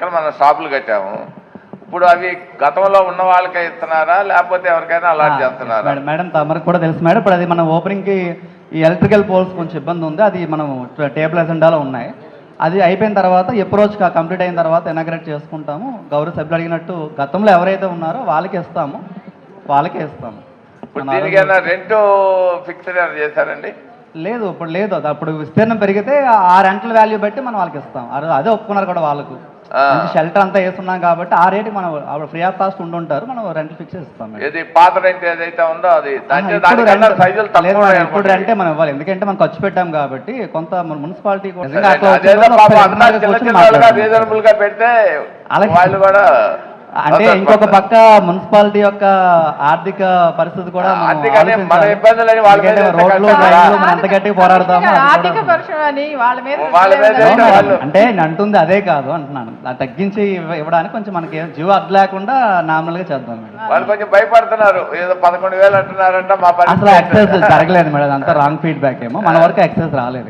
ఇక్కడ మనం షాపులు కట్టాము. ఇప్పుడు అవి గతంలో ఉన్న వాళ్ళకే ఇస్తున్నారా లేకపోతే ఎవరికైనా అలాట్ చేస్తున్నారా? మేడం తమరికి కూడా తెలుసు మేడం. ఇప్పుడు అది మన ఓపెనింగ్కి ఈ ఎలక్ట్రికల్ పోల్స్ కొంచెం ఇబ్బంది ఉంది. అది మనం టేబుల్ ఎజెండాలో ఉన్నాయి. అది అయిపోయిన తర్వాత అప్రోచ్ కంప్లీట్ అయిన తర్వాత ఇనాగ్రేట్ చేసుకుంటాము. గౌరవ సభ్యులు అడిగినట్టు గతంలో ఎవరైతే ఉన్నారో వాళ్ళకే ఇస్తాము. ఇప్పుడు దీనికైనా రెంట్ ఫిక్స్డ్ చేశారండి? లేదు, ఇప్పుడు లేదు. అప్పుడు విస్తీర్ణం పెరిగితే ఆ రెంటల్ వాల్యూ బట్టి మనం వాళ్ళకి ఇస్తాం. అదే ఒప్పుకున్నారు కూడా వాళ్ళకు. షెల్టర్ అంతా వేస్తున్నాం కాబట్టి ఆ రేటుకి మనం ఫ్రీ ఆఫ్ కాస్ట్ ఉంటుంటారు. మనం రెంట్ ఫిక్స్ ఇస్తాం. ఇది పాత రెంట్ ఏదైతే ఉందో అది ఇప్పుడు రెంటే మనం ఇవ్వాలి. ఎందుకంటే మనం ఖర్చు పెట్టాం కాబట్టి కొంత మున్సిపాలిటీ రీజనబుల్ గా పెడితే వాళ్ళు కూడా అంటే ఇంకొక పక్క మున్సిపాలిటీ యొక్క ఆర్థిక పరిస్థితి కూడా రోడ్లు మనం ఎంత గట్టిగా పోరాడతాము. అంటే నేను అంటుంది అదే కాదు అంటున్నాను. తగ్గించి ఇవ్వడానికి కొంచెం మనకి జీవ అడ్డు లేకుండా నార్మల్ గా చేద్దాం మేడం. వాళ్ళు కొంచెం భయపడుతున్నారు. ఏదో 11,000 అంటున్నారంట. అసలు ఎక్సెస్ జరగలేదు మేడం. అంతా రాంగ్ ఫీడ్బ్యాక్ ఏమో. మన వరకు ఎక్సెస్ రాలేదు.